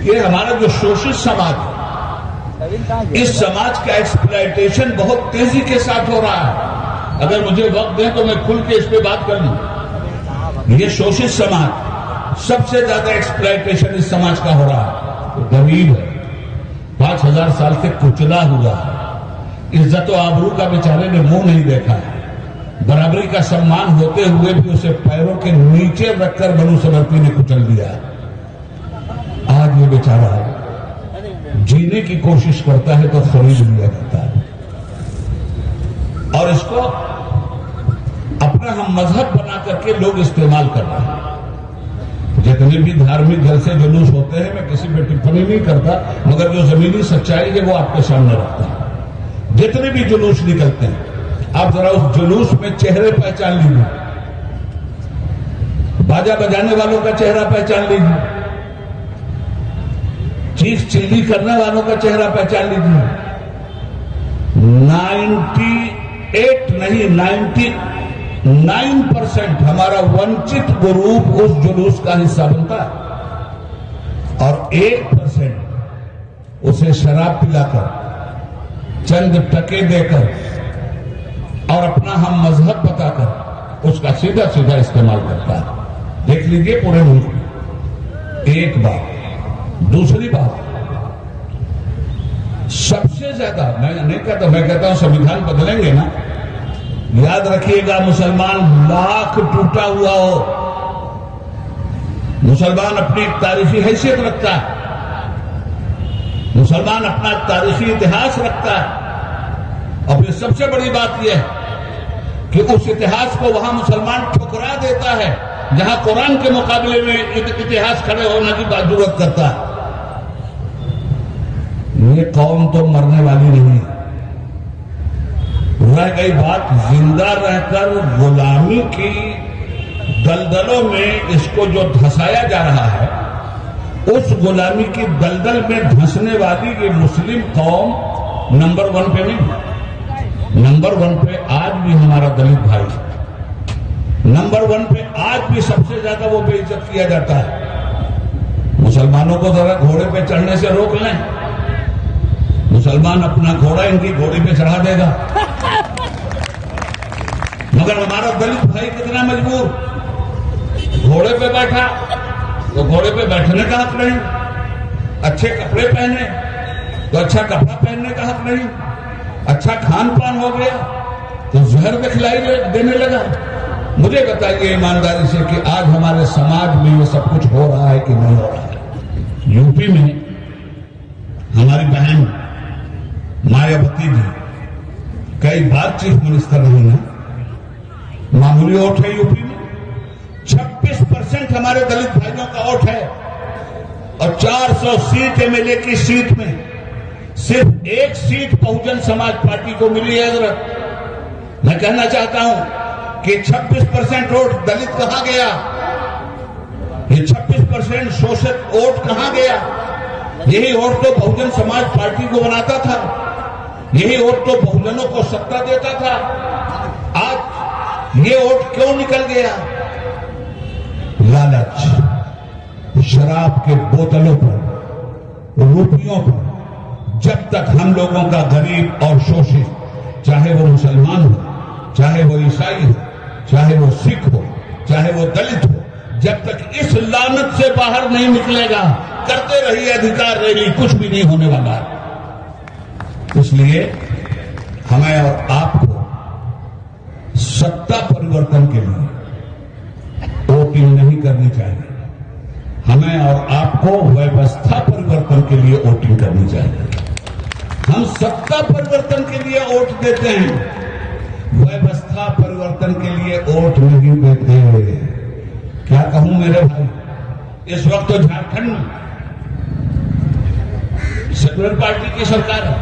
ये हमारा जो शोषित समाज है, इस समाज का एक्सप्लॉयटेशन बहुत तेजी के साथ हो रहा है। अगर मुझे वक्त दें तो मैं खुल के इस पे बात कर लूं। ये शोषित समाज, सबसे ज्यादा एक्सप्लॉयटेशन इस समाज का हो रहा है। गरीब है, 5000 साल से कुचला हुआ है, इज्जत और आबरू का बेचारे ने मुंह नहीं देखा है। बराबरी का सम्मान होते हुए भी उसे पैरों के नीचे रखकर बनु समर्ती ने कुचल दिया। आज ये बेचारा जीने की कोशिश करता है तो खरीद लिया जाता है, और इसको अपना हम मजहब बना करके लोग इस्तेमाल कर रहे हैं। जितने भी धार्मिक घर से जुलूस होते हैं, मैं किसी पे टिप्पणी नहीं करता, मगर जो जमीनी सच्चाई है वो आपके सामने रखता है। जितने भी जुलूस निकलते हैं, आप जरा उस जुलूस में चेहरे पहचान लीजिए, बाजा बजाने वालों का चेहरा पहचान लीजिए, चीख चिल्ली करने वालों का चेहरा पहचान लीजिए। 98 नहीं 99% हमारा वंचित ग्रुप उस जुलूस का हिस्सा बनता है, और 1% उसे शराब पिलाकर, चंद टके देकर और अपना हम मजहब बताकर उसका सीधा सीधा इस्तेमाल करता है। देख लीजिए पूरे मुल्क में। एक बात। दूसरी बात, सबसे ज्यादा, मैं नहीं कहता, मैं कहता हूं संविधान बदलेंगे ना, याद रखिएगा, मुसलमान लाख टूटा हुआ हो, मुसलमान अपनी तारीखी हैसियत रखता है, मुसलमान अपना तारीखी इतिहास रखता है। और फिर सबसे बड़ी बात यह है कि उस इतिहास को वहां मुसलमान ठुकरा देता है जहां कुरान के मुकाबले में इतिहास खड़े होने की बात जरूरत करता है। ये कौम तो मरने वाली नहीं है। रह गई बात जिंदा रहकर गुलामी की दलदलों में इसको जो धंसाया जा रहा है, उस गुलामी की दलदल में धंसने वाली ये मुस्लिम कौम नंबर 1 पे नहीं, नंबर 1 पे आज भी हमारा दलित भाई, नंबर 1 पे आज भी सबसे ज्यादा वो बेइज्जत किया जाता है। मुसलमानों को जरा घोड़े पे चढ़ने से रोक लें, मुसलमान अपना घोड़ा इनकी घोड़ी पे चढ़ा देगा। मगर हमारा दलित भाई कितना मजबूर, घोड़े पे बैठा तो घोड़े पे बैठने का हक नहीं, अच्छे कपड़े पहने तो अच्छा कपड़ा पहनने का हक नहीं, अच्छा खान पान हो गया तो जहर में खिलाई देने लगा। मुझे बताइए ईमानदारी से कि आज हमारे समाज में ये सब कुछ हो रहा है कि नहीं हो रहा है। यूपी में हमारी बहन मायावती जी कई बार चीफ मिनिस्टर रही है, मामूली वोट है यूपी में, 26% हमारे दलित भाइयों का वोट है, और 400 सीट एमएलए की सीट में सिर्फ 1 सीट बहुजन समाज पार्टी को मिली है। हजरत, मैं कहना चाहता हूं कि 26% वोट दलित कहां गया, ये 26% शोषित वोट कहां गया? यही वोट तो बहुजन समाज पार्टी को बनाता था, यही वोट तो बहुजनों को सत्ता देता था। आज ये वोट क्यों निकल गया? लालच, शराब के बोतलों पर, रुपयों पर। जब तक हम लोगों का गरीब और शोषित, चाहे वो मुसलमान हो, चाहे वो ईसाई हो, चाहे वो सिख हो, चाहे वो दलित हो, जब तक इस लानत से बाहर नहीं निकलेगा, करते रहिए अधिकार रैली, कुछ भी नहीं होने वाला है। इसलिए हमें और आपको सत्ता परिवर्तन के लिए वोटिंग नहीं करनी चाहिए, हमें और आपको व्यवस्था परिवर्तन के लिए वोटिंग करनी चाहिए। हम सत्ता परिवर्तन के लिए वोट देते हैं, व्यवस्था परिवर्तन के लिए वोट नहीं देते। क्या कहूं मेरे भाई, इस वक्त तो झारखंड में सेक्युलर पार्टी की सरकार है,